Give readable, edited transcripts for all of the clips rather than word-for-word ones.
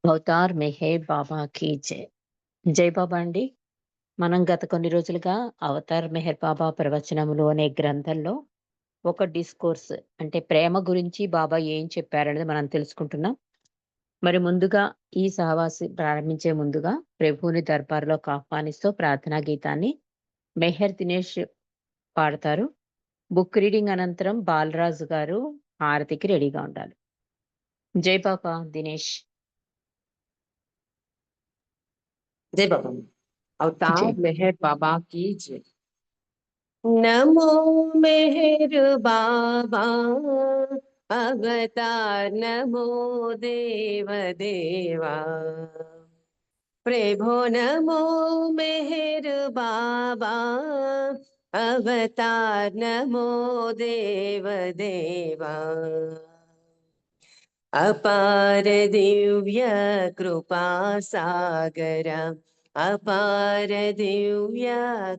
Avatar Meher బాబాకి జై. జై బాబా అండి. మనం గత కొన్ని రోజులుగా 'అవతార్ మెహర్ బాబా ప్రవచనములు' అనే గ్రంథంలో ఒక డిస్కోర్స్ అంటే ప్రేమ గురించి బాబా ఏం చెప్పారనేది మనం తెలుసుకుంటున్నాం. మరి ముందుగా ఈ సహవాసి ప్రారంభించే ముందుగా ప్రభువుని దర్బార్‌లోకి ఆహ్వానిస్తూ ప్రార్థనా గీతాన్ని మెహర్ దినేష్ పాడతారు. బుక్ రీడింగ్ అనంతరం బాలరాజు గారు హారతికి రెడీగా ఉండాలి. జై బాబా దినేష్. जय बाबा। జై. अवतार मेहर बाबा की जय। नमो मेहर बाबा, अवतार नमो देव देवा। प्रभो नमो मेहर बाबा, अवतार नमो देव देवा। अपार दिव्य कृपा सागर, अपार दिव्य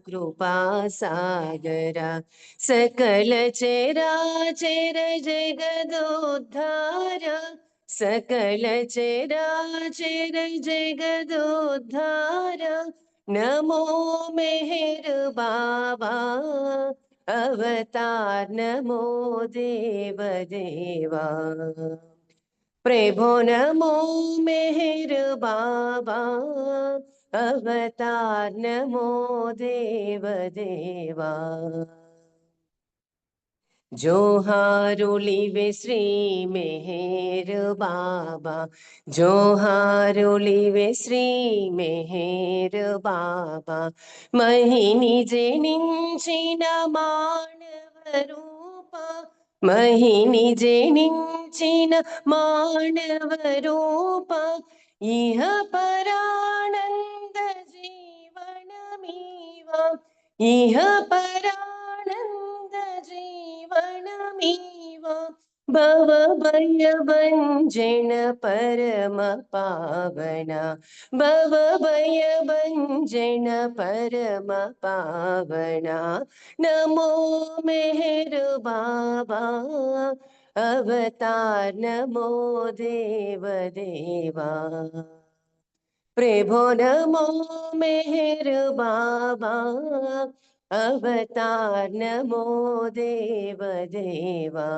कृपा सागर। सकल चराचर जगदोद्धार, सकल चराचर जगदोद्धार। नमो मेहर बाबा, अवतार नमो देव देवा। प्रभो नमो मेहर बाबा, अवतार नमो देव देवा। जोहारुलिवे श्री मेहर बाबा, जोहारुलिवे श्री मेहर बाबा। महिनी जनिंचिन मानव रूपा, महिनी जनिंचिन मानव रूपा। इह परानंद जीवनमीवा, इह परानंद जीवनमीव। भव भय भंजन परम पावना, भव भय भंजन परम पावना। नमो मेहर बाबा, अवतार नमो देव देवा। प्रभो नमो मेहर बाबा, अवतार नमो देव देवा।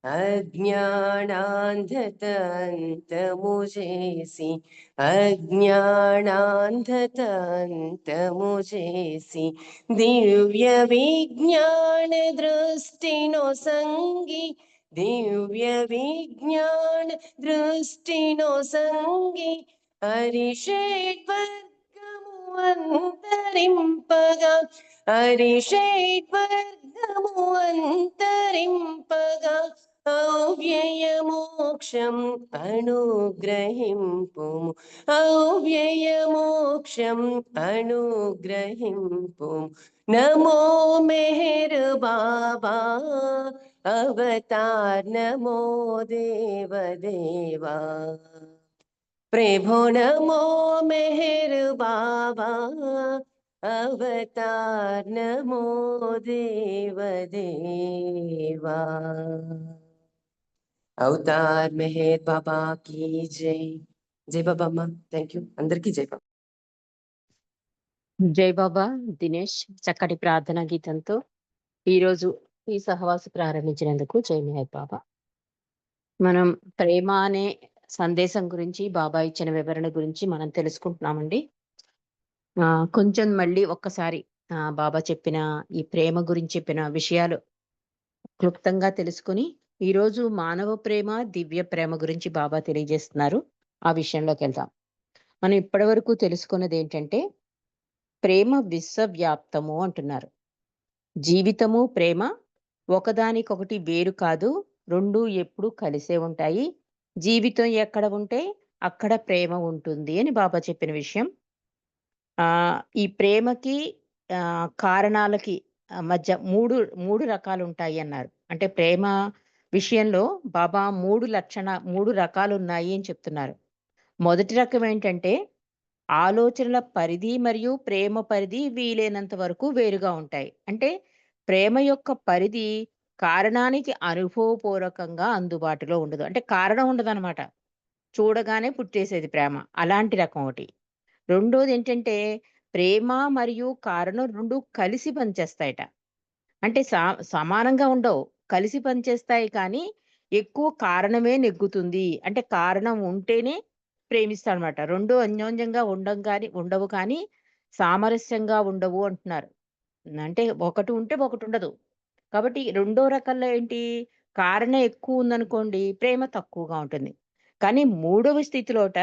अज्ञानान्धतन्तमुजेसि, अज्ञानान्धतन्तमुजेसि। दिव्य विज्ञान दृष्टिनो संगी, दिव्य विज्ञान दृष्टिनो संगी। हरिषेड्वर्गमु अंतरिंपगा, हरिषेड्वर्गमु अंतरिंपगा। अव्ययमोक्षम् अनुग्रहिंपुम्, अव्ययमोक्षम् अनुग्रहिंपुम्। नमो मेहर बाबा, अवतार नमो देव देवा। प्रभो नमो मेहर बाबा, अवतार नमो देव देवा। अवतार मेहर बाबा की जय। जय बाबा अम्मा, థ్యాంక్ యూ అందరికీ జై బాబా। జై బాబా దినేష్. చక్కటి ప్రార్థనా గీతంతో ఈరోజు ఈ సహవాసు ప్రారంభించినందుకు జై మెహర్ బాబా. మనం ప్రేమ అనే సందేశం గురించి బాబా ఇచ్చిన వివరణ గురించి మనం తెలుసుకుంటున్నామండి. కొంచెం మళ్ళీ ఒక్కసారి బాబా చెప్పిన ఈ ప్రేమ గురించి చెప్పిన విషయాలు క్లుప్తంగా తెలుసుకుని ఈరోజు మానవ ప్రేమ దివ్య ప్రేమ గురించి బాబా తెలియజేస్తున్నారు. ఆ విషయంలోకి వెళ్దాం. మనం ఇప్పటివరకు తెలుసుకున్నది ఏంటంటే ప్రేమ విశ్వవ్యాప్తము అంటున్నారు. జీవితము ప్రేమ ఒకదానికొకటి వేరు కాదు, రెండు ఎప్పుడు కలిసే ఉంటాయి. జీవితం ఎక్కడ ఉంటే అక్కడ ప్రేమ ఉంటుంది అని బాబా చెప్పిన విషయం. ఈ ప్రేమకి కారణాలకి మధ్య మూడు రకాలు ఉంటాయి అన్నారు. అంటే ప్రేమ విషయంలో బాబా మూడు రకాలు ఉన్నాయి అని చెప్తున్నారు. మొదటి రకం ఏంటంటే ఆలోచనల పరిధి మరియు ప్రేమ పరిధి వీలైనంత వరకు వేరుగా ఉంటాయి. అంటే ప్రేమ యొక్క పరిధి కారణానికి అనుభవపూర్వకంగా అందుబాటులో ఉండదు. అంటే కారణం ఉండదనమాట. చూడగానే పుట్టేసేది ప్రేమ. అలాంటి రకం ఒకటి. రెండోదేంటంటే ప్రేమ మరియు కారణం 2 కలిసి పనిచేస్తాయట. అంటే సమానంగా ఉండవు. కలిసి పనిచేస్తాయి కానీ, ఎక్కువ కారణమే నెగ్గుతుంది. అంటే కారణం ఉంటేనే ప్రేమిస్తాడనమాట. 2 అన్యోన్యంగా ఉండవు కానీ, సామరస్యంగా ఉండవు అంటున్నారు. అంటే ఒకటి ఉంటే ఒకటుండదు. కాబట్టి రెండో రకంలో ఏంటి, కారణం ఎక్కువుందనుకోండి, ప్రేమ తక్కువగా ఉంటుంది. కానీ మూడవ స్థితిలోట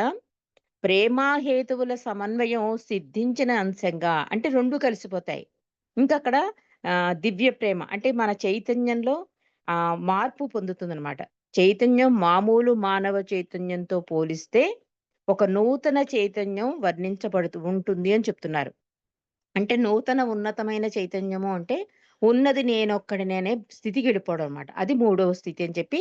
ప్రేమాహేతువుల సమన్వయం సిద్ధించిన అంశంగా అంటే 2 కలిసిపోతాయి. ఇంకక్కడ దివ్య ప్రేమ అంటే మన చైతన్యంలో మార్పు పొందుతుందనమాట. చైతన్యం మామూలు మానవ చైతన్యంతో పోలిస్తే ఒక నూతన చైతన్యం వర్ణించబడుతూ ఉంటుంది అని చెప్తున్నారు. అంటే నూతన ఉన్నతమైన చైతన్యము అంటే, ఉన్నది నేనొక్కడినే అనే స్థితికెళ్ళిపోవడం అనమాట. అది మూడవ స్థితి అని చెప్పి,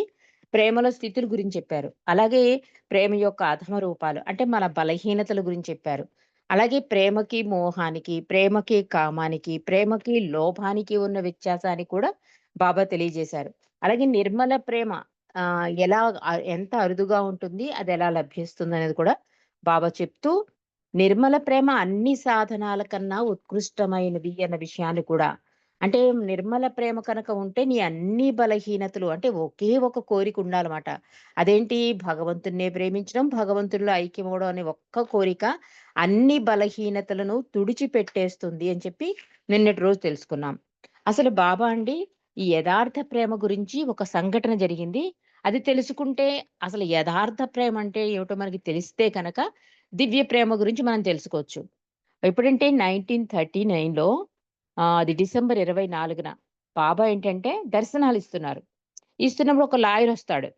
ప్రేమలో స్థితుల గురించి చెప్పారు. అలాగే ప్రేమ యొక్క అధమ రూపాలు అంటే మన బలహీనతల గురించి చెప్పారు. అలాగే ప్రేమకి, మోహానికి, ప్రేమకి, కామానికి, ప్రేమకి, లోభానికి ఉన్న వ్యత్యాసాన్ని కూడా బాబా తెలియజేశారు. అలాగే నిర్మల ప్రేమ ఎంత అరుదుగా ఉంటుంది, అదెలా లభ్యస్తుందనేది కూడా బాబా చెప్తూ నిర్మల ప్రేమ అన్ని సాధనాల కన్నా ఉత్కృష్టమైనది అన్న విషయాన్ని కూడా అంటే నిర్మల ప్రేమ కనుక ఉంటే నీ అన్ని బలహీనతలు అంటే ఒకే ఒక కోరిక ఉండాలన్నమాట. అదేంటి భగవంతున్నే ప్రేమించడం, భగవంతుడిలో ఐక్యమవ్వడం అనే ఒక్క కోరిక అన్ని బలహీనతలను తుడిచిపెట్టేస్తుంది అని చెప్పి నిన్నటి రోజు తెలుసుకున్నాం. అసలు బాబా అండి ఈ యథార్థ ప్రేమ గురించి ఒక సంఘటన జరిగింది. అది తెలుసుకుంటే అసలు యథార్థ ప్రేమ అంటే ఏమిటో మనకి తెలిస్తే కనుక దివ్య ప్రేమ గురించి మనం తెలుసుకోవచ్చు. ఎప్పుడంటే 1939లో అది డిసెంబర్ 24న బాబా ఏంటంటే దర్శనాలిస్తున్నారు. ఇస్తున్నప్పుడు ఒక లాయరొస్తాడు.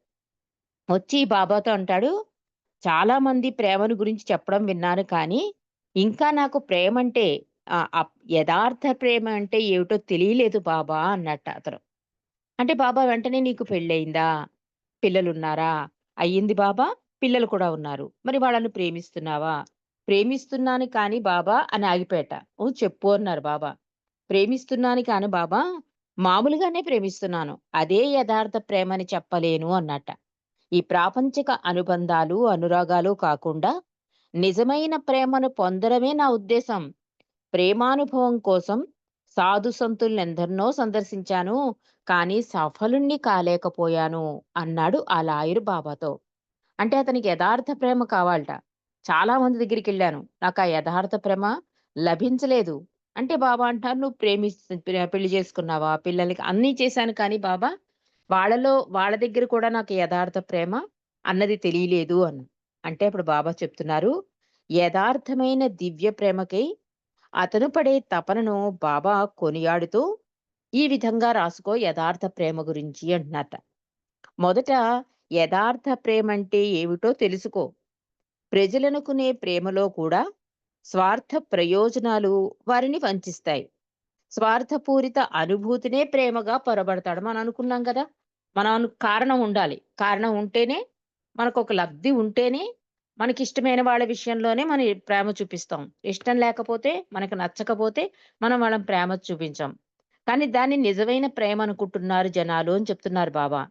వచ్చి బాబాతో అంటాడు, "చాలా మంది ప్రేమను గురించి చెప్పడం విన్నాను కానీ, ఇంకా నాకు ప్రేమంటే యథార్థ ప్రేమ అంటే ఏమిటో తెలియలేదు బాబా" అన్నట్ట అతను. అంటే బాబా వెంటనే "నీకు పెళ్లయిందా? పిల్లలున్నారా?" "అయ్యింది బాబా. పిల్లలు కూడా ఉన్నారు." "మరి వాళ్ళని ప్రేమిస్తున్నావా?" "ప్రేమిస్తున్నాను కానీ బాబా" అని ఆగిపోయాట. "ఓహ్! చెప్పు" అన్నారు బాబా. "ప్రేమిస్తున్నాను కాని బాబా, మామూలుగానే ప్రేమిస్తున్నాను. అదే యథార్థ ప్రేమని చెప్పలేను" అన్నట్ట. ఈ ప్రాపంచిక అనుబంధాలు, అనురాగాలు కాకుండా నిజమైన ప్రేమను పొందడమే నా ఉద్దేశం. ప్రేమానుభవం కోసం సాధు సంతులనెందరినో సందర్శించాను. కానీ సఫలుణ్ణి కాలేకపోయాను అన్నాడు ఆ లాయరు బాబాతో. అంటే అతనికి యథార్థ ప్రేమ కావాలట. చాలా మంది దగ్గరికెళ్ళాను. నాకా యథార్థ ప్రేమ లభించలేదు. అంటే బాబా అంటున్నారు, "నువ్వు పెళ్లి చేసుకున్నావా? పిల్లలకి అన్నీ చేశాను కానీ బాబా, వాళ్ళ దగ్గర కూడా నాకు యథార్థ ప్రేమ అన్నది తెలియలేదు" అని. అంటే అప్పుడు బాబా చెప్తున్నారు, యథార్థమైన దివ్య ప్రేమకై అతను పడే తపనను బాబా కొనియాడుతూ ఈ విధంగా రాసుకో యథార్థ ప్రేమ గురించి అంటున్నారట. మొదట యథార్థ ప్రేమంటే ఏమిటో తెలుసుకో. ప్రజలనుకునే ప్రేమలో కూడా స్వార్థ ప్రయోజనాలు వారిని వంచిస్తాయి. స్వార్థపూరిత అనుభూతినే ప్రేమగా పొరబడతాడు. మనం అనుకున్నాం కదా! కారణం ఉండాలి. కారణం ఉంటేనే మనకొక లబ్ధి ఉంటేనే మనకిష్టమైన వాళ్ళ విషయంలోనే మనం ఈ ప్రేమ చూపిస్తాం. ఇష్టం లేకపోతే, మనకు నచ్చకపోతే మనం వాళ్ళని ప్రేమ చూపించం. కానీ దాన్ని నిజమైన ప్రేమ అనుకుంటున్నారు జనాలు అని చెప్తున్నారు బాబా.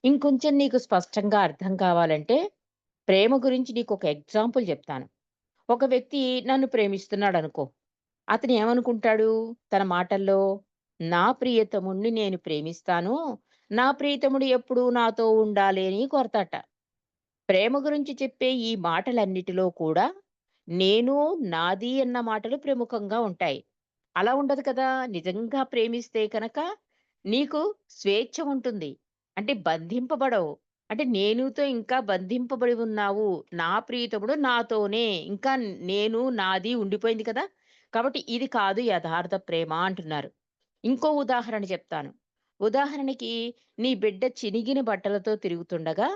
ఇంకొంచెం నీకు స్పష్టంగా అర్థం కావాలంటే ప్రేమ గురించి నీకొక ఎగ్జాంపుల్ చెప్తాను. ఒక వ్యక్తి నన్ను ప్రేమిస్తున్నాడనుకో. అతను ఏమనుకుంటాడు తన మాటల్లో, "నా ప్రియతముడిని నేను ప్రేమిస్తాను. నా ప్రియతముడు ఎప్పుడూ నాతో ఉండాలి" అని కోరతాట. ప్రేమ గురించి చెప్పే ఈ మాటలన్నిటిలో కూడా నేను, నాది అన్న మాటలు ప్రముఖంగా ఉంటాయి. అలా ఉండదు కదా! నిజంగా ప్రేమిస్తే కనుక నీకు స్వేచ్ఛ ఉంటుంది. అంటే బంధింపబడవు. అంటే నేనుతో ఇంకా బంధింపబడి ఉన్నావు. నా ప్రియతముడు నాతోనే. ఇంకా నేను, నాది ఉండిపోయింది కదా! కాబట్టి ఇది కాదు యథార్థ ప్రేమ అంటున్నారు. ఇంకో ఉదాహరణ చెప్తాను. ఉదాహరణకి నీ బిడ్డ చినిగిన బట్టలతో తిరుగుతుండగా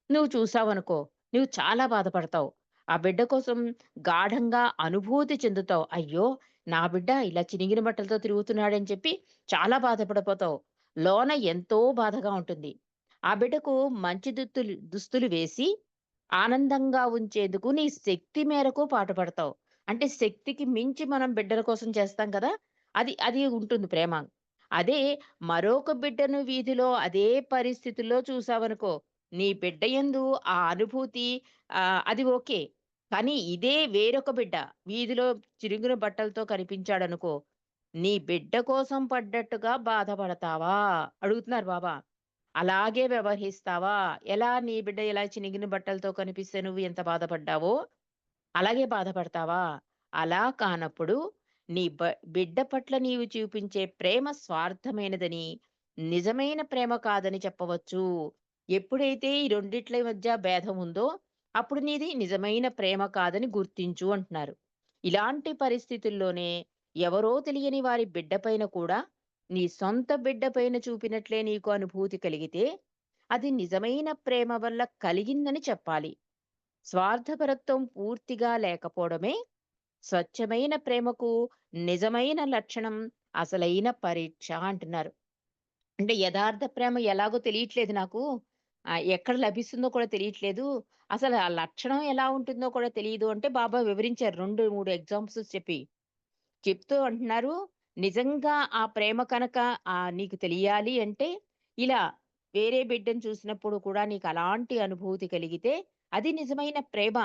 నువ్వు చూసావనుకో, నువ్వు చాలా బాధపడతావు. ఆ బిడ్డ కోసం గాఢంగా అనుభూతి చెందుతావు. అయ్యో! నా బిడ్డ ఇలా చినిగిన బట్టలతో తిరుగుతున్నాడని చెప్పి చాలా బాధపడిపోతావు. లోన ఎంతో బాధగా ఉంటుంది. ఆ బిడ్డకు మంచి దుస్తులు వేసి ఆనందంగా ఉంచేందుకు నీ శక్తి మేరకు పాటుపడతావు. అంటే శక్తికి మించి మనం బిడ్డల కోసం చేస్తాం కదా! అది అది ఉంటుంది ప్రేమ. అదే మరొక బిడ్డను వీధిలో అదే పరిస్థితుల్లో చూసావనుకో, నీ బిడ్డ యందు ఆ అనుభూతి అది ఓకే. కానీ ఇదే వేరొక బిడ్డ వీధిలో చిరిగిన బట్టలతో కనిపించాడనుకో, నీ బిడ్డ కోసం పడ్డట్టుగా బాధపడతావా? అడుగుతున్నారు బాబా. అలాగే వ్యవహరిస్తావా? ఎలా నీ బిడ్డ ఇలా చినిగిన బట్టలతో కనిపిస్తే నువ్వు ఎంత బాధపడ్డావో అలాగే బాధపడతావా? అలా కానప్పుడు నీ బిడ్డ పట్ల నీవు చూపించే ప్రేమ స్వార్థమైనదని, నిజమైన ప్రేమ కాదని చెప్పవచ్చు. ఎప్పుడైతే ఈ రెండిట్ల మధ్య భేదం ఉందో, అప్పుడు నీది నిజమైన ప్రేమ కాదని గుర్తించు అంటున్నారు. ఇలాంటి పరిస్థితుల్లోనే ఎవరో తెలియని వారి బిడ్డ పైన కూడా నీ సొంత బిడ్డ పైన చూపినట్లే నీకు అనుభూతి కలిగితే, అది నిజమైన ప్రేమ వల్ల కలిగిందని చెప్పాలి. స్వార్థపరత్వం పూర్తిగా లేకపోవడమే స్వచ్ఛమైన ప్రేమకు నిజమైన లక్షణం, అసలైన పరీక్ష అంటున్నారు. అంటే యథార్థ ప్రేమ ఎలాగో తెలియట్లేదు నాకు. ఎక్కడ లభిస్తుందో కూడా తెలియట్లేదు. అసలు ఆ లక్షణం ఎలా ఉంటుందో కూడా తెలీదు అంటే బాబా వివరించారు 2, 3 ఎగ్జాంపుల్స్ చెప్తూ అంటున్నారు, నిజంగా ఆ ప్రేమ కనుక నీకు తెలియాలి అంటే, ఇలా వేరే బిడ్డను చూసినప్పుడు కూడా నీకు అలాంటి అనుభూతి కలిగితే, అది నిజమైన ప్రేమ.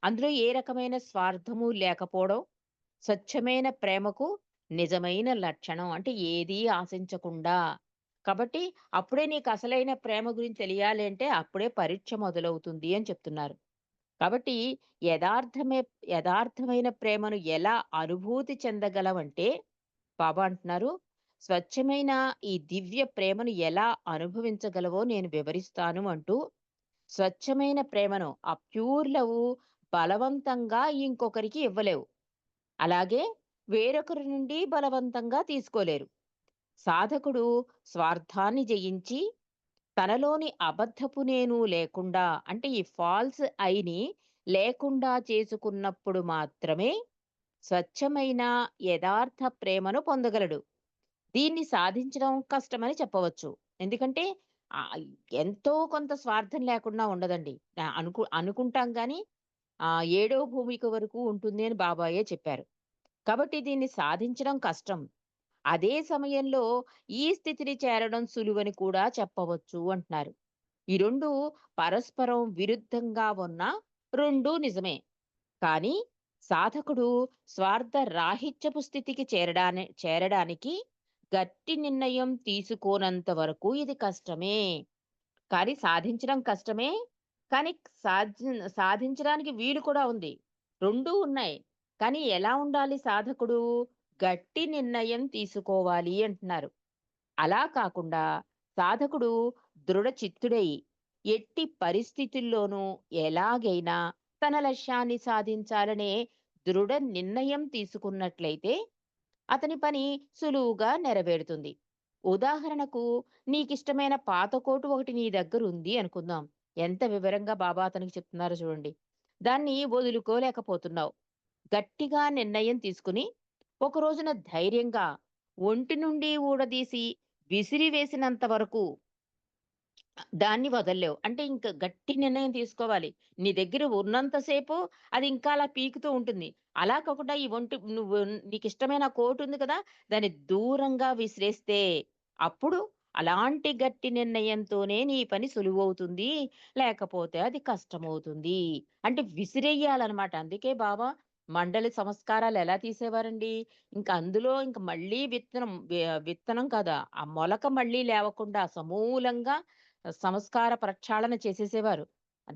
అందులో ఏ రకమైన స్వార్థము లేకపోవడం, స్వచ్ఛమైన ప్రేమకు నిజమైన లక్షణం. అంటే ఏదీ ఆశించకుండా. కాబట్టి అప్పుడే నీకు అసలైన ప్రేమ గురించి తెలియాలి అంటే, అప్పుడే పరీక్ష మొదలవుతుంది అని చెప్తున్నారు. కాబట్టి యథార్థమే యథార్థమైన ప్రేమను ఎలా అనుభూతి చెందగలవంటే, బాబా అంటున్నారు, స్వచ్ఛమైన ఈ దివ్య ప్రేమను ఎలా అనుభవించగలవో నేను వివరిస్తాను అంటూ, స్వచ్ఛమైన ప్రేమను ఆ ప్యూర్ లవ్ బలవంతంగా ఇంకొకరికి ఇవ్వలేవు. అలాగే వేరొకరి నుండి బలవంతంగా తీసుకోలేరు. సాధకుడు స్వార్థాన్ని జయించి తనలోని అబద్ధపు నేను లేకుండా అంటే ఈ ఫాల్స్ ఐని లేకుండా చేసుకున్నప్పుడు మాత్రమే స్వచ్ఛమైన యథార్థ ప్రేమను పొందగలడు. దీన్ని సాధించడం కష్టమని చెప్పవచ్చు. ఎందుకంటే ఎంతో కొంత స్వార్థం లేకుండా ఉండదండి. అనుకుంటాం గాని ఏడో భూమిక వరకు ఉంటుంది అని బాబాయే చెప్పారు. కాబట్టి దీన్ని సాధించడం కష్టం. అదే సమయంలో ఈ స్థితిని చేరడం సులువని కూడా చెప్పవచ్చు అంటున్నారు. ఈ 2 పరస్పరం విరుద్ధంగా ఉన్నా 2 నిజమే. కానీ సాధకుడు స్వార్థ రాహిత్యపు స్థితికి చేరడానికి గట్టి నిర్ణయం తీసుకోనంత వరకు ఇది కష్టమే. కానీ సాధించడం కష్టమే. కానీ సాధించడానికి వీలు కూడా ఉంది. 2 ఉన్నాయి. కానీ ఎలా ఉండాలి సాధకుడు? గట్టి నిర్ణయం తీసుకోవాలి అంటున్నారు. అలా కాకుండా సాధకుడు దృఢచిత్తుడై ఎట్టి పరిస్థితుల్లోనూ ఎలాగైనా తన లక్ష్యాన్ని సాధించాలనే దృఢ నిర్ణయం తీసుకున్నట్లయితే అతని పని సులువుగా నెరవేరుతుంది. ఉదాహరణకు నీకిష్టమైన పాత కోటు ఒకటి నీ దగ్గర ఉంది అనుకుందాం. ఎంత వివరంగా బాబా అతనికి చెప్తున్నారో చూడండి. దాన్ని వదులుకోలేకపోతున్నావు. గట్టిగా నిర్ణయం తీసుకుని ఒక రోజున ధైర్యంగా ఒంటి నుండి ఊడదీసి విసిరివేసినంత వరకు దాన్ని వదలలేవు. అంటే ఇంక గట్టి నిర్ణయం తీసుకోవాలి. నీ దగ్గర ఉన్నంత సేపు అది ఇంకా అలా పీకుతూ ఉంటుంది. అలా కాకుండా ఈ నువ్వు నీకిష్టమైన కోట్ ఉంది కదా! దాన్ని దూరంగా విసిరేస్తే అప్పుడు అలాంటి గట్టి నిర్ణయంతోనే నీ పని సులువవుతుంది. లేకపోతే అది కష్టమవుతుంది. అంటే విసిరెయ్యాలనమాట. అందుకే బాబా మండలి సంస్కారాలు ఎలా తీసేవారండి? అందులో మళ్ళీ విత్తనం కాదా! ఆ మొలక మళ్ళీ లేవకుండా సమూలంగా సంస్కార ప్రక్షాళన చేసేసేవారు.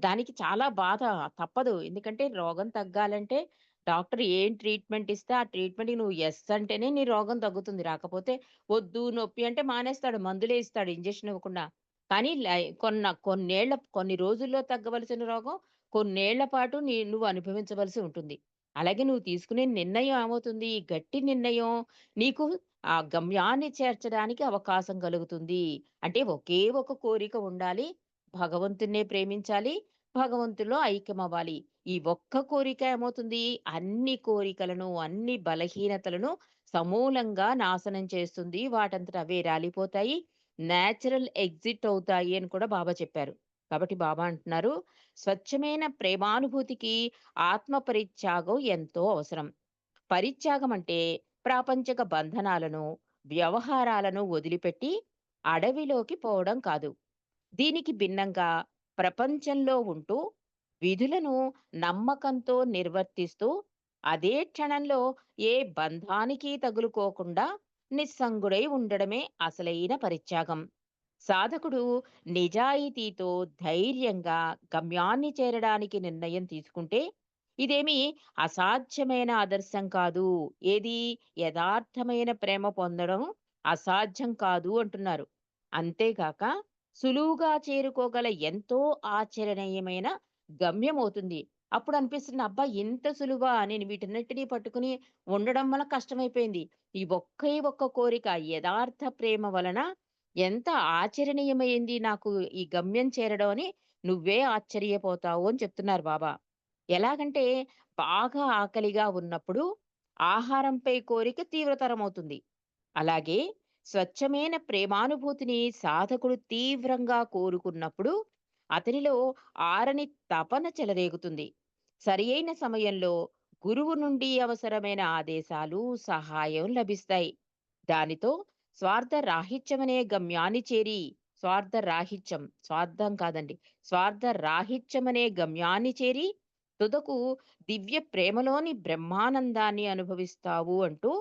దానికి చాలా బాధ తప్పదు. ఎందుకంటే రోగం తగ్గాలంటే డాక్టర్ ఏం ట్రీట్‌మెంట్ ఇస్తే ఆ ట్రీట్‌మెంట్‌కి నువ్వు యెస్ అంటేనే నీ రోగం తగ్గుతుంది. రాకపోతే వద్దు, నొప్పి అంటే మానేస్తాడు. మందులే ఇస్తాడు ఇంజెక్షన్ ఇవ్వకుండా. కానీ కొన్ని రోజుల్లో తగ్గవలసిన రోగం కొన్నేళ్ల పాటు నువ్వు అనుభవించవలసి ఉంటుంది. అలాగే నువ్వు తీసుకునే నిర్ణయం ఏమవుతుంది? ఈ గట్టి నిర్ణయం నీకు ఆ గమ్యాన్ని చేర్చడానికి అవకాశం కలుగుతుంది. అంటే ఒకే ఒక కోరిక ఉండాలి. భగవంతుడినే ప్రేమించాలి. భగవంతుడిలో ఐక్యమవ్వాలి. ఈ ఒక్క కోరిక ఏమవుతుంది? అన్ని కోరికలను, అన్ని బలహీనతలను సమూలంగా నాశనం చేస్తుంది. వాటంతట అవే రాలిపోతాయి. నేచురల్ ఎగ్జిట్ అవుతాయి అని కూడా బాబా చెప్పారు. కాబట్టి బాబా అంటున్నారు, స్వచ్ఛమైన ప్రేమానుభూతికి ఆత్మ పరిత్యాగం ఎంతో అవసరం. పరిత్యాగం అంటే ప్రాపంచిక బంధనాలను, వ్యవహారాలను వదిలిపెట్టి అడవిలోకి పోవడం కాదు. దీనికి భిన్నంగా ప్రపంచంలో ఉంటూ విధులను నమ్మకంతో నిర్వర్తిస్తూ అదే క్షణంలో ఏ బంధానికి తగులుకోకుండా నిస్సంగుడై ఉండడమే అసలైన పరిత్యాగం. సాధకుడు నిజాయితీతో ధైర్యంగా గమ్యాన్ని చేరడానికి నిర్ణయం తీసుకుంటే ఇదేమి అసాధ్యమైన ఆదర్శం కాదు. ఏది యథార్థమైన ప్రేమ పొందడం అసాధ్యం కాదు అంటున్నారు. అంతేగాక సులువుగా చేరుకోగల ఎంతో ఆచరణీయమైన గమ్యం అవుతుంది. అప్పుడు అనిపిస్తుంది అబ్బా ఇంత సులువా నేను వీటన్నిటిని పట్టుకుని ఉండడం వల్ల కష్టమైపోయింది. ఈ ఒకే ఒక్క కోరిక యథార్థ ప్రేమ వలన ఎంత ఆచరణీయమైంది నాకు ఈ గమ్యం చేరడం అని నువ్వే ఆశ్చర్యపోతావు అని చెప్తున్నారు బాబా. ఎలాగంటే బాగా ఆకలిగా ఉన్నప్పుడు ఆహారంపై కోరిక తీవ్రతరమవుతుంది. అలాగే స్వచ్ఛమైన ప్రేమానుభూతిని సాధకుడు తీవ్రంగా కోరుకున్నప్పుడు అతనిలో ఆరని తపన చెలరేగుతుంది. సరియైన సమయంలో గురువు నుండి అవసరమైన ఆదేశాలు, సహాయం లభిస్తాయి. దానితో స్వార్థ రాహిత్యమనే గమ్యాన్ని చేరి స్వార్థం కాదండి. స్వార్థ రాహిత్యమనే గమ్యాన్ని చేరి తుదకు దివ్య ప్రేమలోని బ్రహ్మానందాన్ని అనుభవిస్తావు అంటూ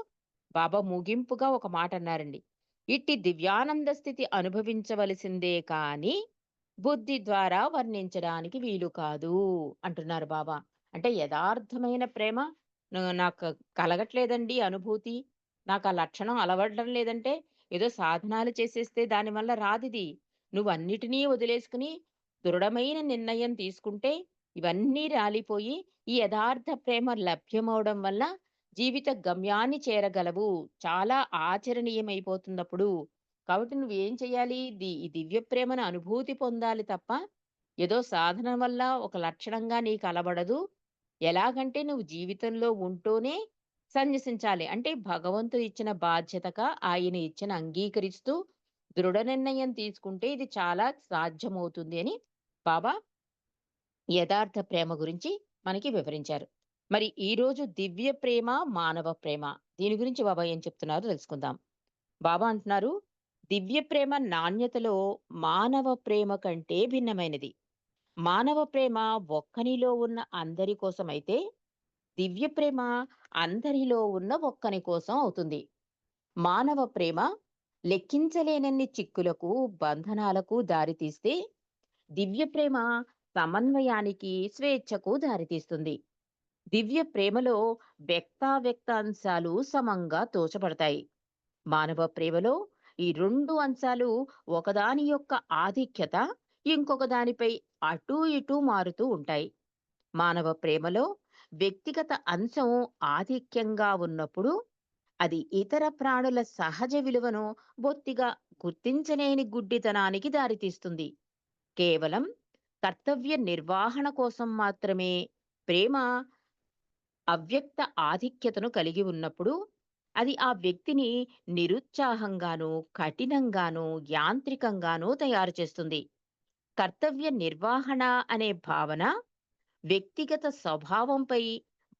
బాబా ముగింపుగా ఒక మాట అన్నారండి. ఇట్టి దివ్యానంద స్థితి అనుభవించవలసిందే కాని బుద్ధి ద్వారా వర్ణించడానికి వీలు కాదు అంటున్నారు బాబా. అంటే యథార్థమైన ప్రేమ నాకు కలగట్లేదండి అనుభూతి. నాకు ఆ లక్షణం అలవడడం లేదంటే ఏదో సాధనాలు చేసేస్తే దానివల్ల రాదిది. నువ్వన్నిటినీ వదిలేసుకుని దృఢమైన నిర్ణయం తీసుకుంటే ఇవన్నీ రాలిపోయి ఈ యథార్థ ప్రేమ లభ్యమవడం వల్ల జీవిత గమ్యాన్ని చేరగలవు. చాలా ఆచరణీయమైపోతుందప్పుడు. కాబట్టి నువ్వేం చెయ్యాలి? ఈ దివ్య ప్రేమను అనుభూతి పొందాలి తప్ప, ఏదో సాధన వల్ల ఒక లక్షణంగా నీకు అలవడదు. ఎలాగంటే నువ్వు జీవితంలో ఉంటూనే సన్యసించాలి. అంటే భగవంతుడు ఇచ్చిన బాధ్యతగా ఆయన ఇచ్చిన అంగీకరిస్తూ దృఢ నిర్ణయం తీసుకుంటే ఇది చాలా సాధ్యమవుతుంది అని బాబా యథార్థ ప్రేమ గురించి మనకి వివరించారు. మరి ఈరోజు దివ్య ప్రేమ, మానవ ప్రేమ దీని గురించి బాబా ఏం చెప్తున్నారో తెలుసుకుందాం. బాబా అంటున్నారు, దివ్య ప్రేమ నాణ్యతలో మానవ ప్రేమ కంటే భిన్నమైనది. మానవ ప్రేమ ఒక్కనిలో ఉన్న అందరి కోసమైతే, దివ్య ప్రేమ అందరిలో ఉన్న ఒక్కని కోసం అవుతుంది. మానవ ప్రేమ లెక్కించలేనన్ని చిక్కులకు, బంధనాలకు దారితీస్తే, దివ్య ప్రేమ సమన్వయానికి, స్వేచ్ఛకు దారితీస్తుంది. దివ్య ప్రేమలో వ్యక్తావ్యక్త అంశాలు సమంగా తోచబడతాయి. మానవ ప్రేమలో ఈ రెండు అంశాలు ఒకదాని యొక్క ఆధిక్యత ఇంకొక దానిపై అటూ ఇటూ మారుతూ ఉంటాయి. మానవ ప్రేమలో వ్యక్తిగత అంశం ఆధిక్యంగా ఉన్నప్పుడు అది ఇతర ప్రాణుల సహజ విలువను బొత్తిగా గుర్తించలేని గుడ్డితనానికి దారితీస్తుంది. కేవలం కర్తవ్య నిర్వహణ కోసం మాత్రమే ప్రేమ అవ్యక్త ఆధిక్యతను కలిగి ఉన్నప్పుడు అది ఆ వ్యక్తిని నిరుత్సాహంగానూ, కఠినంగానూ, యాంత్రికంగానూ తయారు చేస్తుంది. కర్తవ్య నిర్వహణ అనే భావన వ్యక్తిగత స్వభావంపై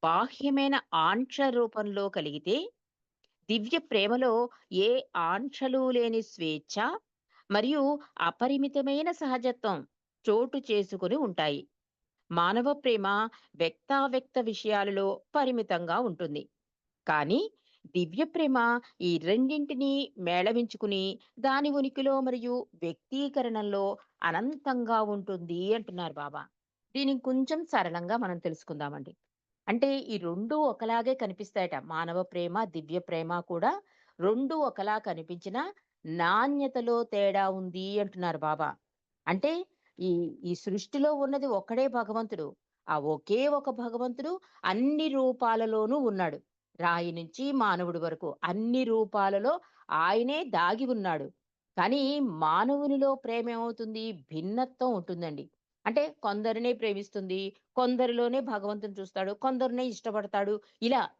బాహ్యమైన ఆంక్ష రూపంలో కలిగితే, దివ్య ప్రేమలో ఏ ఆంక్షలు లేని స్వేచ్ఛ మరియు అపరిమితమైన సహజత్వం చోటు చేసుకుని ఉంటాయి. మానవ ప్రేమ వ్యక్తావ్యక్త విషయాలలో పరిమితంగా ఉంటుంది. కానీ దివ్య ప్రేమ ఈ రెండింటినీ మేళవించుకుని దాని ఉనికిలో మరియు వ్యక్తీకరణలో అనంతంగా ఉంటుంది అంటున్నారు బాబా. దీనికి కొంచెం సరళంగా మనం తెలుసుకుందామండి. అంటే ఈ రెండు ఒకలాగే కనిపిస్తాయట. మానవ ప్రేమ, దివ్య ప్రేమ కూడా రెండు ఒకలా కనిపించినా నాణ్యతలో తేడా ఉంది అంటున్నారు బాబా. అంటే ఈ ఈ సృష్టిలో ఉన్నది ఒక్కడే భగవంతుడు. ఆ ఒకే ఒక భగవంతుడు అన్ని రూపాలలోనూ ఉన్నాడు. రాయి నుంచి మానవుడి వరకు అన్ని రూపాలలో ఆయనే దాగి ఉన్నాడు. కానీ మానవునిలో ప్రేమ ఏమవుతుంది? భిన్నత్వం ఉంటుందండి. అంటే కొందరినే ప్రేమిస్తుంది, కొందరిలోనే భగవంతుని చూస్తాడు, కొందరినే ఇష్టపడతాడు.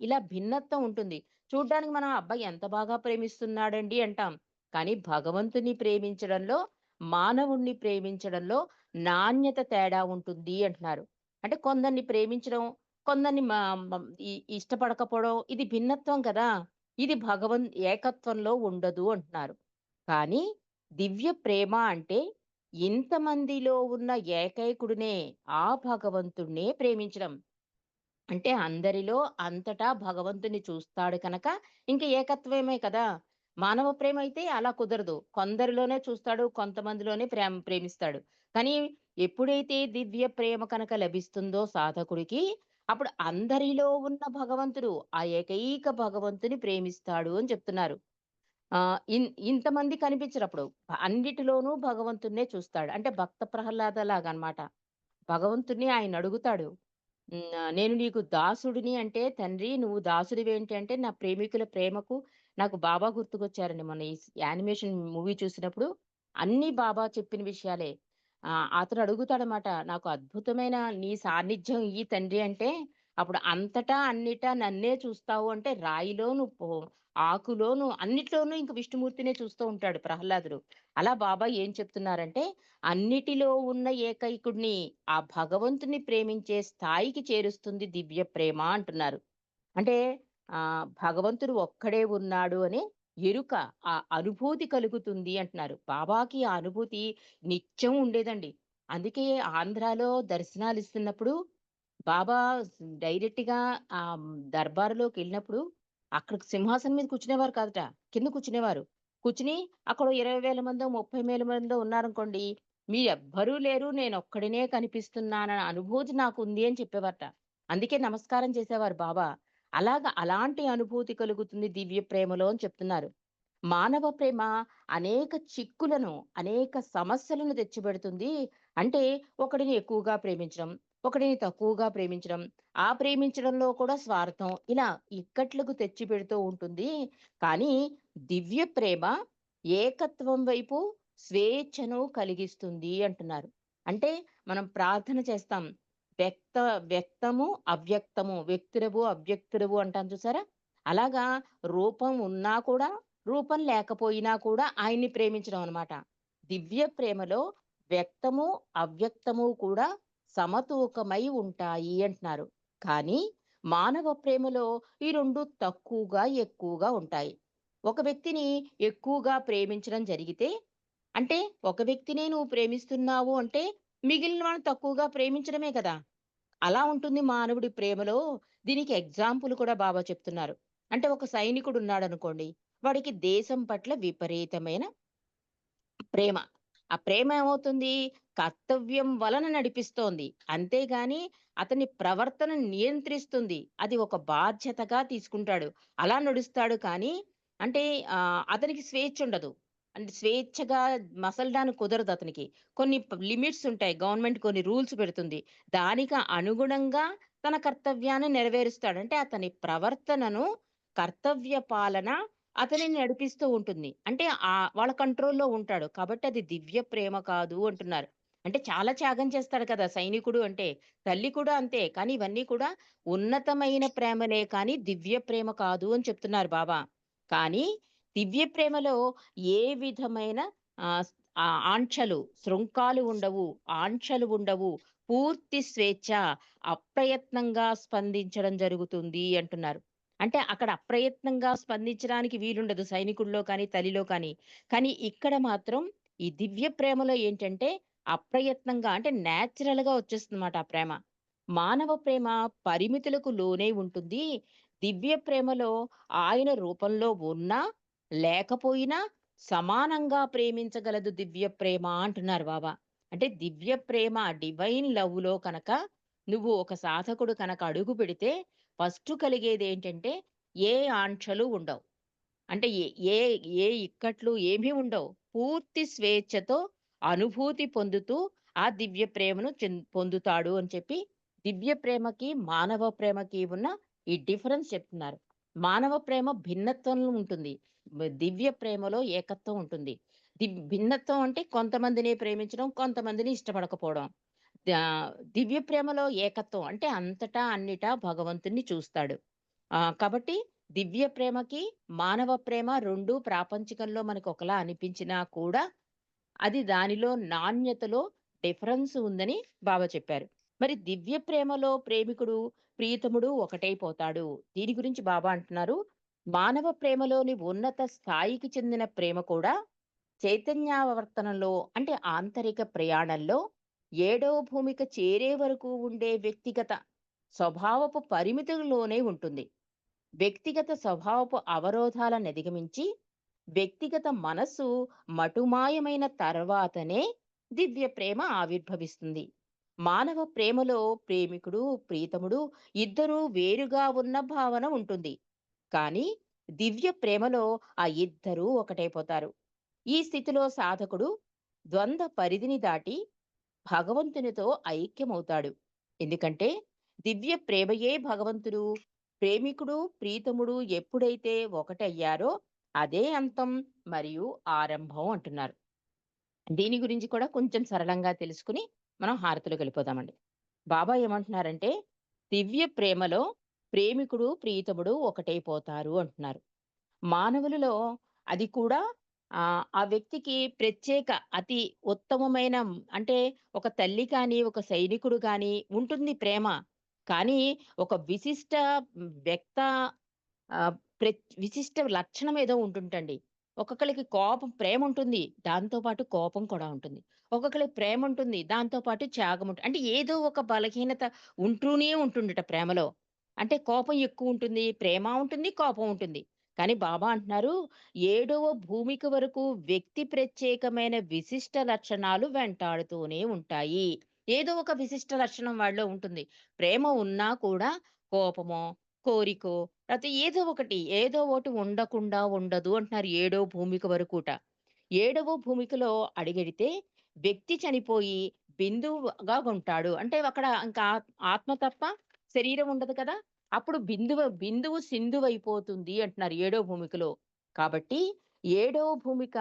ఇలా భిన్నత్వం ఉంటుంది. చూడ్డానికి మనం అబ్బాయి ఎంత బాగా ప్రేమిస్తున్నాడండి అంటాం. కానీ భగవంతుని ప్రేమించడంలో, మానవుణ్ణి ప్రేమించడంలో నాణ్యత తేడా ఉంటుంది అంటున్నారు. అంటే కొందరిని ప్రేమించడం, కొందరిని మ మ ఇ ఇష్టపడకపోవడం ఇది భిన్నత్వం కదా! ఇది ఏకత్వంలో ఉండదు అంటున్నారు. కానీ దివ్య ప్రేమ అంటే ఇంతమందిలో ఉన్న ఏకైకుడినే, ఆ భగవంతుడినే ప్రేమించడం. అంటే అందరిలో అంతటా భగవంతుని చూస్తాడు కనుక ఇంక ఏకత్వమే కదా! మానవ ప్రేమ అయితే అలా కుదరదు. కొందరిలోనే చూస్తాడు, కొంతమందిలోనే ప్రేమిస్తాడు. కానీ ఎప్పుడైతే దివ్య ప్రేమ కనుక లభిస్తుందో సాధకుడికి, అప్పుడు అందరిలో ఉన్న భగవంతుడు, ఆ ఏకైక భగవంతుని ప్రేమిస్తాడు అని చెప్తున్నారు. ఇంతమంది కనిపించరప్పుడు. అన్నిటిలోనూ భగవంతుడినే చూస్తాడు. అంటే భక్త ప్రహ్లాదలాగనమాట. భగవంతుడిని ఆయనడుగుతాడు. నేను నీకు దాసుడిని అంటే, "తండ్రి నువ్వు దాసుడివేంటి" అంటే, "నా ప్రేమికుల ప్రేమకు నాకు బాబా గుర్తుకొచ్చారండి." మొన్న ఈ యానిమేషన్ మూవీ చూసినప్పుడు అన్నీ బాబా చెప్పిన విషయాలే. అతను అడుగుతాడనమాట, "నాకు అద్భుతమైన నీ సాన్నిధ్యం ఇయ్యి తండ్రి" అంటే, అప్పుడు "అంతటా అన్నిటా నన్నే చూస్తావు" అంటే, రాయిలోను, ఆకులోను అన్నిట్లోనూ ఇంక విష్ణుమూర్తినే చూస్తూ ఉంటాడు ప్రహ్లాదుడు. అలా బాబా ఏం చెప్తున్నారంటే, అన్నిటిలో ఉన్న ఏకైకుడిని, ఆ భగవంతుని ప్రేమించే స్థాయికి చేరుస్తుంది దివ్య ప్రేమ అంటున్నారు. అంటే భగవంతుడు ఒక్కడే ఉన్నాడు అనే ఎరుక, ఆ అనుభూతి కలుగుతుంది అంటున్నారు. బాబాకి ఆ అనుభూతి నిత్యం ఉండేదండి. అందుకే ఆంధ్రాలో దర్శనాలిస్తున్నప్పుడు బాబా డైరెక్ట్‌గా దర్బారులోకెళ్ళినప్పుడు అక్కడికి సింహాసనం మీద కూర్చునేవారు కాదట. కింద కూర్చునేవారు. కూర్చుని అక్కడ 20,000 మందో, 30,000 మందో ఉన్నారనుకోండి, మీరెవ్వరూ లేరు. నేనొక్కడినే కనిపిస్తున్నానన్న అనుభూతి నాకుంది అని చెప్పేవారట. అందుకే నమస్కారం చేసేవారు బాబా. అలాంటి అనుభూతి కలుగుతుంది దివ్య ప్రేమలో అని చెప్తున్నారు. మానవ ప్రేమ అనేక చిక్కులను, అనేక సమస్యలను తెచ్చిపెడుతుంది. అంటే ఒకడిని ఎక్కువగా ప్రేమించడం, ఒకడిని తక్కువగా ప్రేమించడం, ఆ ప్రేమించడంలో కూడా స్వార్థం, ఇలా ఇక్కట్లకు తెచ్చిపెడుతూ ఉంటుంది. కానీ దివ్య ప్రేమ ఏకత్వం వైపు స్వేచ్ఛను కలిగిస్తుంది అంటున్నారు. అంటే మనం ప్రార్థన చేస్తాం. వ్యక్త వ్యక్తము, అవ్యక్తము, వ్యక్తురవు, అవ్యక్తురవు అంటాం చూసారా? అలాగా రూపం ఉన్నా కూడా, రూపం లేకపోయినా కూడా ఆయన్ని ప్రేమించడం అన్నమాట. దివ్య ప్రేమలో వ్యక్తము, అవ్యక్తము కూడా సమతూకమై ఉంటాయి అంటున్నారు. కానీ మానవ ప్రేమలో ఈ 2 తక్కువగా, ఎక్కువగా ఉంటాయి. ఒక వ్యక్తిని ఎక్కువగా ప్రేమించడం జరిగితే, అంటే ఒక వ్యక్తినే నువ్వు ప్రేమిస్తున్నావు అంటే, మిగిలిన వాళ్ళని తక్కువగా ప్రేమించడమే కదా! అలా ఉంటుంది మానవుడి ప్రేమలో. దీనికి ఎగ్జాంపుల్ కూడా బాబా చెప్తున్నారు. అంటే ఒక సైనికుడున్నాడనుకోండి. వాడికి దేశం పట్ల విపరీతమైన ప్రేమ. ఆ ప్రేమ ఏమవుతుంది? కర్తవ్యం వలన నడిపిస్తోంది. అంతేగాని అతని ప్రవర్తనను నియంత్రిస్తుంది. అది ఒక బాధ్యతగా తీసుకుంటాడు. అలా నడుస్తాడు కానీ, అంటే అతనికి స్వేచ్ఛుండదు. అంటే స్వేచ్ఛగా మసలడానికి కుదరదు అతనికి. కొన్ని లిమిట్స్ ఉంటాయి. గవర్నమెంట్ కొన్ని రూల్స్ పెడుతుంది. దానికి అనుగుణంగా తన కర్తవ్యాన్ని నెరవేరుస్తాడు. అంటే అతని ప్రవర్తనను, కర్తవ్య పాలన అతనిని నడిపిస్తూ ఉంటుంది. అంటే వాళ్ళ కంట్రోల్‌లో ఉంటాడు. కాబట్టి అది దివ్య ప్రేమ కాదు అంటున్నారు. అంటే చాలా త్యాగం చేస్తాడు కదా! సైనికుడు అంటే. తల్లి కూడా అంతే. కానీ ఇవన్నీ కూడా ఉన్నతమైన ప్రేమలే కానీ దివ్య ప్రేమ కాదు అని చెప్తున్నారు బాబా. కానీ దివ్య ప్రేమలో ఏ విధమైన ఆహ్, ఆంక్షలు, శృంఖాలు ఉండవు. ఆంక్షలు ఉండవు. పూర్తి స్వేచ్ఛ, అప్రయత్నంగా స్పందించడం జరుగుతుంది అంటున్నారు. అంటే అక్కడ అప్రయత్నంగా స్పందించడానికి వీలుండదు సైనికుడిలో కానీ, తల్లిలో కానీ. కానీ ఇక్కడ మాత్రం ఈ దివ్య ప్రేమలో ఏంటంటే అప్రయత్నంగా అంటే నేచురల్‌గా వచ్చేస్తుందన్నమాట ఆ ప్రేమ. మానవ ప్రేమ పరిమితులకు లోనై ఉంటుంది. దివ్య ప్రేమలో ఆయన రూపంలో ఉన్నా, లేకపోయినా సమానంగా ప్రేమించగలదు దివ్య ప్రేమ అంటున్నారు బాబా. అంటే దివ్య ప్రేమ డివైన్ లవ్‌లో కనుక నువ్వు ఒక సాధకుడు కనుక అడుగు పెడితే ఫస్ట్ కలిగేదేంటంటే, ఏ ఆంక్షలు ఉండవు. అంటే ఏ ఏ ఏ ఇక్కట్లు ఏమీ ఉండవు. పూర్తి స్వేచ్ఛతో అనుభూతి పొందుతూ ఆ దివ్య ప్రేమను పొందుతాడు అని చెప్పి, దివ్య ప్రేమకి, మానవ ప్రేమకి ఉన్న ఈ డిఫరెన్స్ చెప్తున్నారు. మానవ ప్రేమ భిన్నత్వంలో ఉంటుంది. దివ్య ప్రేమలో ఏకత్వం ఉంటుంది. భిన్నత్వం అంటే కొంతమందిని ప్రేమించడం, కొంతమందిని ఇష్టపడకపోవడం. దా దివ్య ప్రేమలో ఏకత్వం అంటే అంతటా అన్నిటా భగవంతుడిని చూస్తాడు. కాబట్టి దివ్య ప్రేమకి, మానవ ప్రేమ 2 ప్రాపంచికంలో మనకు ఒకలా అనిపించినా కూడా, అది దానిలో నాణ్యతలో డిఫరెన్స్ ఉందని బాబా చెప్పారు. మరి దివ్య ప్రేమలో ప్రేమికుడు, ప్రియతముడు ఒకటైపోతాడు. దీని గురించి బాబా అంటున్నారు, మానవ ప్రేమలోని ఉన్నత స్థాయికి చెందిన ప్రేమ కూడా చైతన్యావర్తనంలో అంటే ఆంతరిక ప్రయాణంలో ఏడవ భూమిక చేరే వరకు ఉండే వ్యక్తిగత స్వభావపు పరిమితుల్లోనే ఉంటుంది. వ్యక్తిగత స్వభావపు అవరోధాలను అధిగమించి వ్యక్తిగత మనస్సు మటుమాయమైన తర్వాతనే దివ్య ప్రేమ ఆవిర్భవిస్తుంది. మానవ ప్రేమలో ప్రేమికుడు ప్రీతముడు ఇద్దరూ వేరుగా ఉన్న భావన ఉంటుంది. కానీ దివ్య ప్రేమలో ఆ ఇద్దరూ ఒకటైపోతారు. ఈ స్థితిలో సాధకుడు ద్వంద్వ పరిధిని దాటి భగవంతునితో ఐక్యమవుతాడు. ఎందుకంటే దివ్య ప్రేమయే భగవంతుడు. ప్రేమికుడు ప్రీతముడు ఎప్పుడైతే ఒకటయ్యారో అదే అంతం మరియు ఆరంభం అంటున్నారు. దీని గురించి కూడా కొంచెం సరళంగా తెలుసుకుని మనం హారతులకు వెళ్ళిపోదామండి. బాబా ఏమంటున్నారంటే దివ్య ప్రేమలో ప్రేమికుడు ప్రీతముడు ఒకటైపోతారు అంటున్నారు. మానవులలో అది కూడా ఆ వ్యక్తికి ప్రత్యేక అతి ఉత్తమమైన అంటే ఒక తల్లి కానీ, ఒక సైనికుడు గాని ఉంటుంది ప్రేమ. కానీ ఒక విశిష్ట వ్యక్త విశిష్ట లక్షణం ఏదో ఉంటుంటండి. ఒక్కొక్కళ్ళకి ప్రేముంటుంది. దాంతో పాటు కోపం కూడా ఉంటుంది. ఒక్కొక్కళ్ళకి ప్రేముంటుంది. దాంతో పాటు త్యాగం అంటే ఏదో ఒక బలహీనత ఉంటూనే ఉంటుందట ప్రేమలో. అంటే కోపం ఎక్కువుంటుంది, ప్రేమ ఉంటుంది, కోపం ఉంటుంది. కానీ బాబా అంటున్నారు, ఏడవ భూమిక వరకు వ్యక్తి ప్రత్యేకమైన విశిష్ట లక్షణాలు వెంటాడుతూనే ఉంటాయి. ఏదో ఒక విశిష్ట లక్షణం వాళ్ళలో ఉంటుంది. ప్రేమ ఉన్నా కూడా కోపమో, కోరికో లేతే ఏదో ఒకటి ఉండకుండా ఉండదు అంటున్నారు ఏడవ భూమిక వరకుట. ఏడవ భూమికలో అడుగెడితే వ్యక్తి చనిపోయి బిందువుగా ఉంటాడు. అంటే అక్కడ ఇంకా ఆత్మ తప్ప శరీరం ఉండదు కదా! అప్పుడు బిందువు సింధువైపోతుంది అంటున్నారు ఏడవ భూమికలో. కాబట్టి ఏడవ భూమిక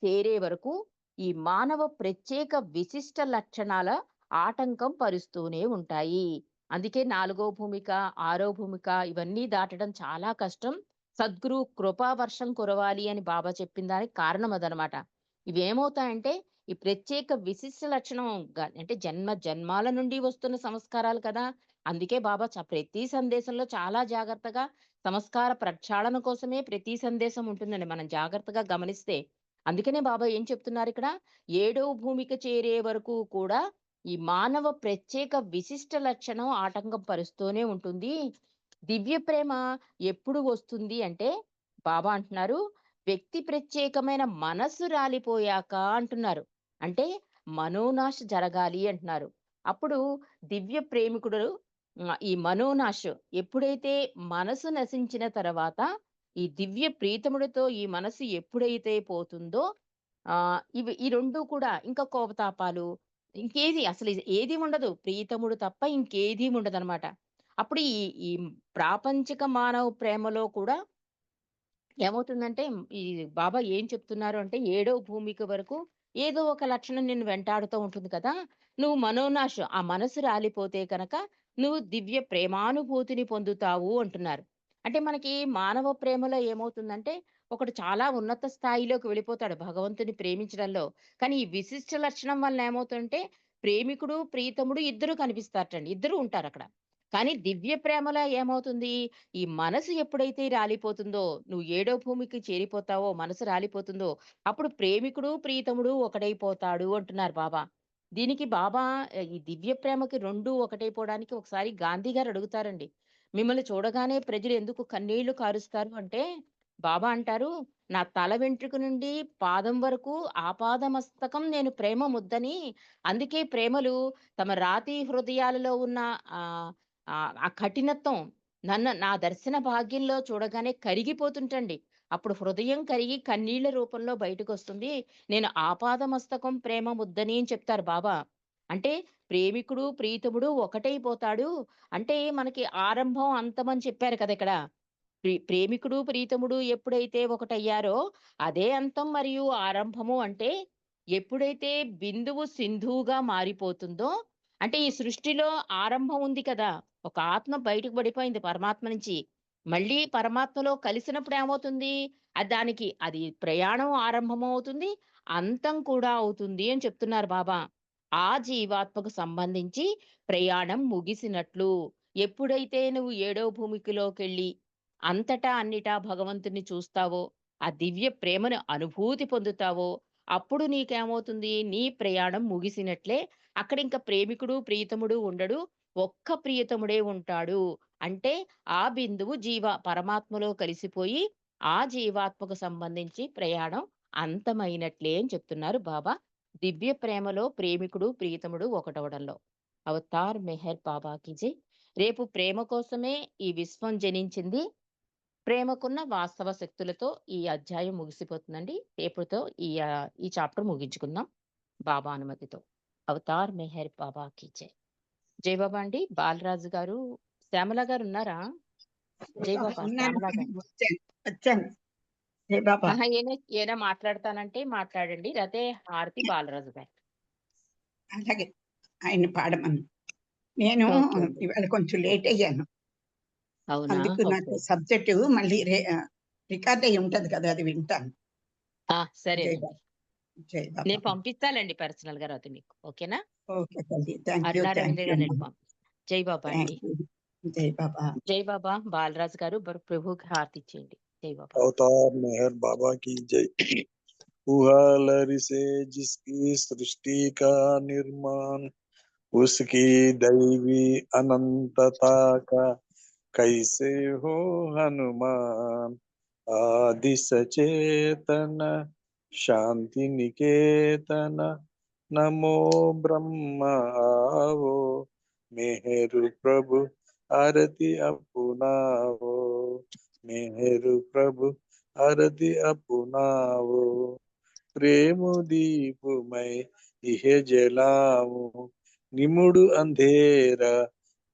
చేరే వరకు ఈ మానవ ప్రత్యేక విశిష్ట లక్షణాల ఆటంకం పరుస్తూనే ఉంటాయి. అందుకే నాలుగో భూమిక, ఆరో భూమిక ఇవన్నీ దాటడం చాలా కష్టం. సద్గురు కృపా వర్షం కురవాలి అని బాబా చెప్పిన దానికి కారణం అదనమాట. ఇవేమవుతాయంటే ఈ ప్రత్యేక విశిష్ట లక్షణం అంటే జన్మ జన్మాల నుండి వస్తున్న సంస్కారాలు కదా! అందుకే బాబా ప్రతి సందేశంలో చాలా జాగ్రత్తగా సంస్కార ప్రక్షాళన కోసమే ప్రతి సందేశం ఉంటుందండి. మనం జాగ్రత్తగా గమనిస్తే. అందుకనే బాబా ఏం చెప్తున్నారిక్కడ? ఏడవ భూమిక చేరే వరకు కూడా ఈ మానవ ప్రత్యేక విశిష్ట లక్షణం ఆటంకం పరుస్తూనే ఉంటుంది. దివ్య ప్రేమ ఎప్పుడు వస్తుంది అంటే బాబా అంటున్నారు, వ్యక్తి ప్రత్యేకమైన మనస్సు రాలిపోయాక అంటున్నారు. అంటే మనోనాశ జరగాలి అంటున్నారు. అప్పుడు దివ్య ప్రేమికుడు ఈ మనోనాశ ఎప్పుడైతే మనసు నశించిన తర్వాత ఈ దివ్య ప్రీతముడితో ఈ మనసు ఎప్పుడైతే పోతుందో ఈ 2 కూడా ఇంకా కోపతాపాలు ఇంకేది అసలు ఏది ఉండదు. ప్రీతముడు తప్ప ఇంకేదీ ఉండదనమాట. అప్పుడు ఈ ఈ ప్రాపంచిక మానవ ప్రేమలో కూడా ఏమవుతుందంటే ఈ బాబా ఏం చెప్తున్నారు అంటే ఏడవ భూమిక వరకు ఏదో ఒక లక్షణం నిన్ను వెంటాడుతూ ఉంటుంది కదా! నువ్వు మనోనాశ ఆ మనసు రాలిపోతే కనుక నువ్వు దివ్య ప్రేమానుభూతిని పొందుతావు అంటున్నారు. అంటే మనకి మానవ ప్రేమలో ఏమవుతుందంటే ఒకడు చాలా ఉన్నత స్థాయిలోకి వెళ్ళిపోతాడు భగవంతుని ప్రేమించడంలో. కానీ ఈ విశిష్ట లక్షణం వలన ఏమవుతుందంటే ప్రేమికుడు, ప్రీతముడు ఇద్దరు కనిపిస్తారటండి. ఇద్దరు ఉంటారక్కడ. కానీ దివ్య ప్రేమలో ఏమవుతుంది? ఈ మనసు ఎప్పుడైతే రాలిపోతుందో, నువ్వు ఏడో భూమికి చేరిపోతావో, మనసు రాలిపోతుందో, అప్పుడు ప్రేమికుడు, ప్రీతముడు ఒకటైపోతాడు అంటున్నారు బాబా. దీనికి బాబా ఈ దివ్య ప్రేమకి 2 ఒకటైపోవడానికి ఒకసారి గాంధీ గారు అడుగుతారండి. మిమ్మల్ని చూడగానే ప్రజలు ఎందుకు కన్నీళ్లు కారుస్తారు అంటే, బాబా అంటారు, "నా తల వెంట్రుక నుండి పాదం వరకు ఆపాదమస్తకం నేను ప్రేమ ముద్దని, అందుకే ప్రేమలు తమ రాతి హృదయాలలో ఉన్న ఆహ్, ఆ కఠినత్వం నా దర్శన భాగ్యంలో చూడగానే కరిగిపోతుంటండి. అప్పుడు హృదయం కరిగి కన్నీళ్ల రూపంలో బయటకొస్తుంది. నేను ఆపాదమస్తకం ప్రేమ ముద్దని అని చెప్తారు బాబా. అంటే ప్రేమికుడు, ప్రీతముడు ఒకటైపోతాడు. అంటే మనకి ఆరంభం, అంతం అని చెప్పారు కదా ఇక్కడ. ప్రేమికుడు, ప్రీతముడు ఎప్పుడైతే ఒకటయ్యారో అదే అంతం మరియు ఆరంభము అంటే ఎప్పుడైతే బిందువు సింధువుగా మారిపోతుందో అంటే ఈ సృష్టిలో ఆరంభం ఉంది కదా! ఒక ఆత్మ బయటకు పడిపోయింది పరమాత్మ నుంచి. మళ్ళీ పరమాత్మలో కలిసినప్పుడు ఏమవుతుంది? దానికి అది ప్రయాణం ఆరంభమవుతుంది. అంతం కూడా అవుతుంది అని చెప్తున్నారు బాబా. ఆ జీవాత్మకు సంబంధించి ప్రయాణం ముగిసినట్లు. ఎప్పుడైతే నువ్వు ఏడవ భూమికలోకెళ్ళి అంతటా అన్నిటా భగవంతుడిని చూస్తావో, ఆ దివ్య ప్రేమను అనుభూతి పొందుతావో, అప్పుడు నీకేమవుతుంది? నీ ప్రయాణం ముగిసినట్లే. అక్కడింక ప్రేమికుడు, ప్రియతముడు ఉండడు. ఒక్క ప్రియతముడే ఉంటాడు. అంటే ఆ బిందువు పరమాత్మలో కలిసిపోయి, ఆ జీవాత్మకు సంబంధించి ప్రయాణం అంతమైనట్లే అని చెప్తున్నారు బాబా. దివ్య ప్రేమలో ప్రేమికుడు, ప్రియతముడు ఒకటవడంలో. అవతార్ మెహర్ బాబాకి జై. రేపు ప్రేమ కోసమే ఈ విశ్వం జనించింది. ప్రేమకున్న వాస్తవ శక్తులతో ఈ అధ్యాయం ముగిసిపోతుందండి. రేపుతో ఈ చాప్టర్ ముగించుకుందాం బాబా అనుమతితో. అవతార్ మెహర్ బాబాకి జై. జై బాబా అండి. బాలరాజు గారు, శ్యామల గారు ఉన్నారా? జై బాబా. ఉన్నాను, శ్యామల గారు. వచ్చాను వచ్చాను. జై బాబా. ఆహా! ఏనా మాట్లాడతానంటే మాట్లాడండి. లేతే హారతి బాలరాజు గారు. అలాగే ఆయన పాడమను. నేను ఓకే అండి. ఇవాళ కొంచెం లేట్ అయ్యాను. అవునా? అందుకు నాకు ఓకే. సబ్జెక్టు మళ్ళీ రికార్డ్ అయ్యి ఉంటది కదా, అది వింటాను. జై సరేనండి. బాబా. జై బాబా. నేను పంపిస్తానండి పర్సనల్‌గా రాతే మీకు. ఓకేనా? ఓకే తల్లి. థ్యాంక్ యూ అర్ధనారీశ్వరిగా నేను అమ్మా. పంపిస్తాను. జై బాబా అండి. Thank you. జై బాబా. జై బాబా. బాలరాజు గారు ప్రభువుకి హారతి ఇచ్చేయండి. జై బాబా. अवतार मेहर बाबा की जय। हुआ लहरी से जिसकी सृष्टि का निर्माण, उसकी दैवी अनंतता का कैसे हो हनुमान। आदि सचेतन शांति निकेतन, नमो ब्रह्मा आवो, मेहरु प्रभु आरती अपनाओ। मेहरु प्रभु आरती अपनाओ। प्रेम दीपमय इह जलाऊं, निमुड़ अंधेरा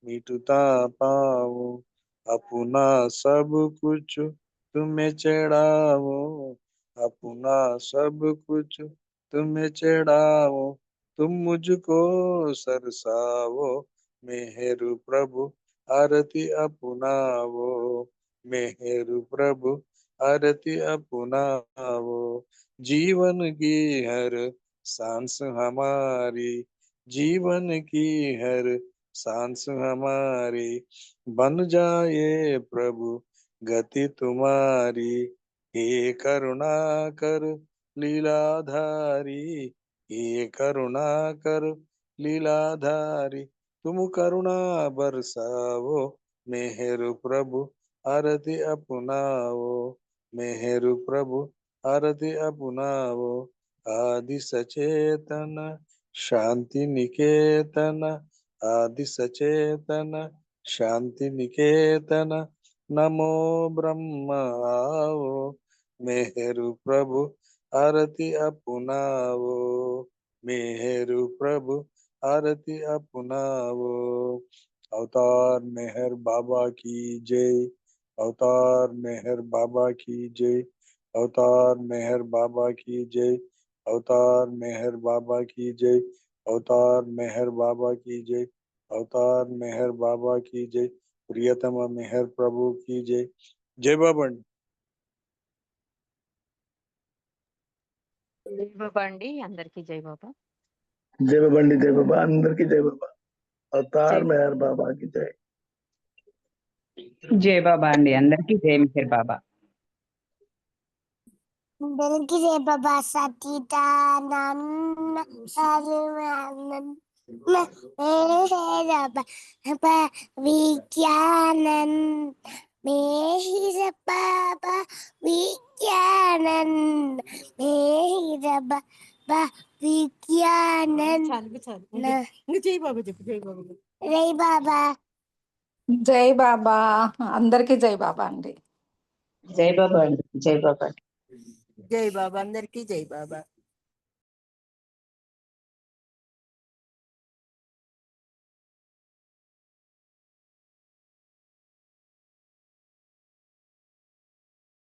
मिटता पाऊं। अपना सब कुछ तुम्हें चढ़ाऊं, अपना सब कुछ तुम्हें चढ़ाऊं। तुम मुझको सरसाओ, मेहरु प्रभु आरती अपनाओ। मेहरु प्रभु आरती अपनाओ। जीवन की हर सांस हमारी, जीवन की हर सांस हमारी बन जाए प्रभु गति तुम्हारी। हे करुणा कर लीलाधारी, हे करुणा कर लीलाधारी, तुम करुणा बरसाओ। मेहरु प्रभु आरती अपनाओ। मेहरु प्रभु आरती अपनाओ। आदि सचेतन शांति निकेतन, आदि सचेतन शांति निकेतन, नमो ब्रह्माओ। मेहरु प्रभु आरती अपनाओ। मेहरु प्रभु आरती अपनाओ। अवतार मेहर बाबा की जय। अवतार मेहर बाबा की जय। अवतार मेहर बाबा की जय। अवतार मेहर बाबा की जय। अवतार मेहर बाबा की जय। अवतार मेहर बाबा की जय। प्रियतम मेहर प्रभु की जय। जय बाबा। జై బాబా అండి. అందరికీ జై బాబా. जय बाबा अंडी, जय बाबा अंदर की जय बाबा। अवतार జై मेहर बाबा की जय। జై బాబా అండి. అందరికీ జై మెహర్ బాబా. అందరికీ జై బాబా. సతీతానంద విజ్ఞానంద మేహిర బాబా విజ్ఞానంద మేహిర బాబా విజ్ఞానంద జై బాబా చెప్పు. జై బాబా చెప్పు. జై బాబా. జై బాబా. అందరికీ జై బాబా అండి. జై బాబా అండి. జై బాబా. జై బాబా. అందరికీ జై బాబా.